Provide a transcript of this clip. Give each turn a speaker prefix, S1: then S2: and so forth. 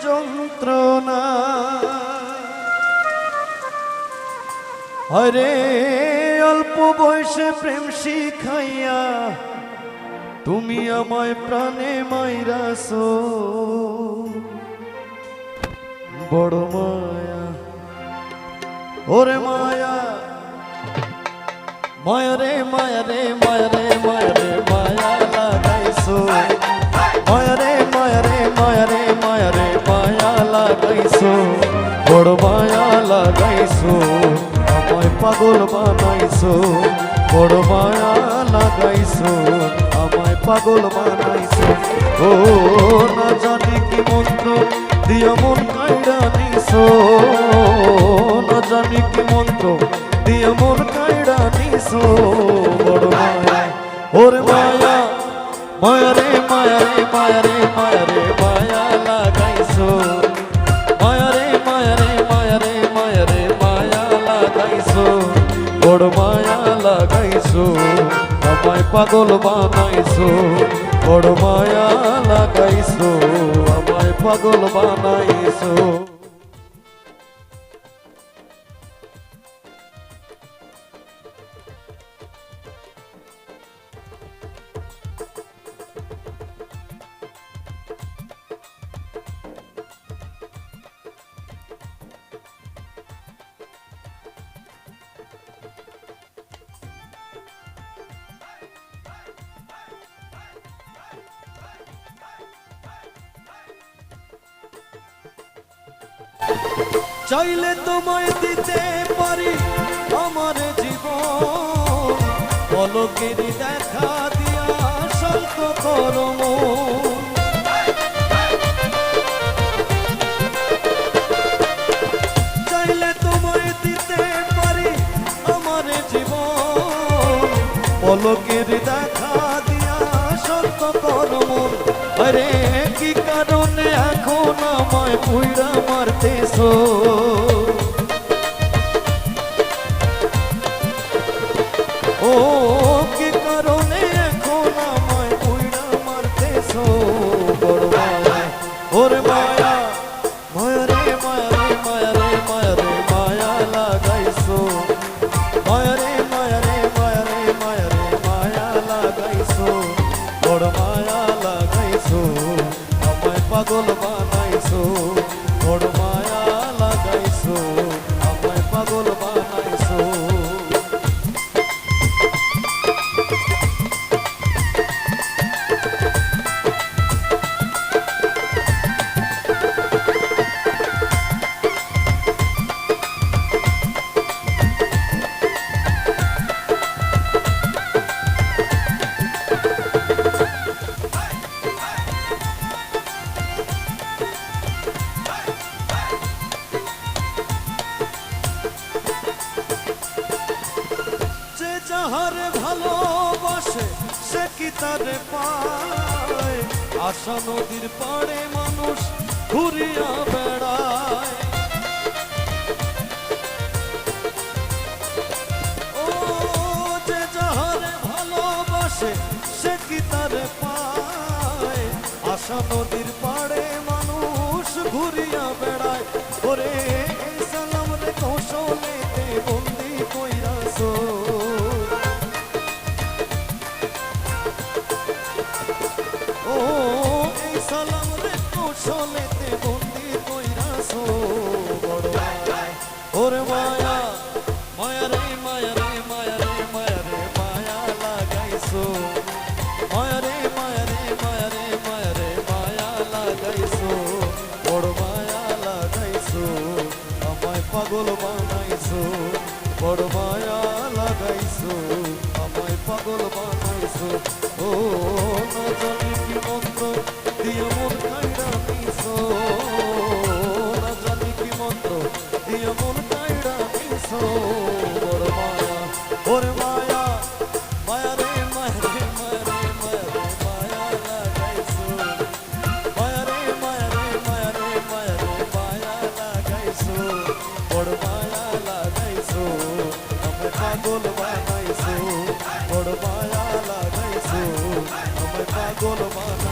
S1: যন্ত্রণা। আরে অল্প বয়সে প্রেম শিখাইয়া তুমি আমায় প্রাণে মাইরাছো, বড় মায়া ওরে মায়া, মায়া রে মায়া রে মায়া রে মায়া রে মায়া লাগাইছো, মায়া রে মায়া রে মায়া রে মায়া রে মায়া লাগাইছো, বড় মায়া লাগাইছো, আমায় পাগল বানাইছো, বড় মায়া লাগাইছো, আমায় পাগল বানাইছো। ও না জানি কি মন্ত্র দিয়া মন কাইড়া নিছো, না জানি কি মন্ত্র দিয়া মন কাইড়া নিছো, বড় মায়া ওরে মায়া, মায়া রে মায়া রে মায়া রে মায়া রে মায়া লাগাইছো, মায়া রে মায়া রে মায়া রে মায়া রে মায়া লাগাইছো, বড় মায়া লাগাইছো, আমায় পাগল বানাইছো, বড় মায়া লাগাইছো, আমায় পাগল বানাইছো। চাইলে তোমায় দিতে পারি আমার জীবন, পলকের দেখা দিয়া শান্ত করো মন। চাইলে তোমায় দিতে পারি আমার জীবন, পলকের দেখা দিয়া শান্ত করো মন। আরে কি কারণে এখন আমায় পুইরা মারতেছো, ও কি কারণে এখন আমায় পুইরা মারতেছো, বড় মায়া ওরে মায়া, মায়া রে মায়া রে মায়া রে মায়া রে মায়া লাগাইছো, মায়া রে মায়া রে মায়া রে মায়া রে মায়া লাগাইছো, বড় মায়া লাগাইছো, আমায় পাগল বানাইছো, বড় মায়া লাগাইছো, আমায় পাগল বানাইছো। যাহারে ভালোবাসে সে কি তারে পায়, আশা নদীর পাড়ে মানুষ ঘুরিয়া বেড়ায়, ও যে যাহারে ভালোবাসে সে কি তারে পায়, আশা নদীর পাড়ে মানুষ ঘুরিয়া বেড়ায়। ওরে সালাম রে কৌশলেতে বন্দি কইরাছো, ও এই সালাম রে কৌশলেতে বন্দি কইরাছো, বড় মায়া ওরে মায়া, মায়া রে মায়া রে মায়া রে মায়া রে মায়া লাগাইছো, মায়া রে মায়া রে মায়া রে মায়া রে মায়া লাগাইছো, বড় মায়া লাগাইছো, আমায় পাগল বানাইছো, বড় মায়া লাগাইছো, আমায় পাগল বানাইছো। ও না জানি কি মন্ত্র দিয়ে মন কাইড়া নিছো, না জানি কি মন্ত্র দিয়ে মন কাইড়া নিছো, বড় মায়া ওরে মায়া, মায়া রে মায়া রে মায়া রে মায়া রে মায়া লাগাইছো, মায়া রে মায়া রে মায়া রে মায়া রে মায়া লাগাইছো, বড় মায়া লাগাইছো, আমায় পাগল বানাইছো, বড় মায়া লাগাইছো, আমায় পাগল বানাইছো।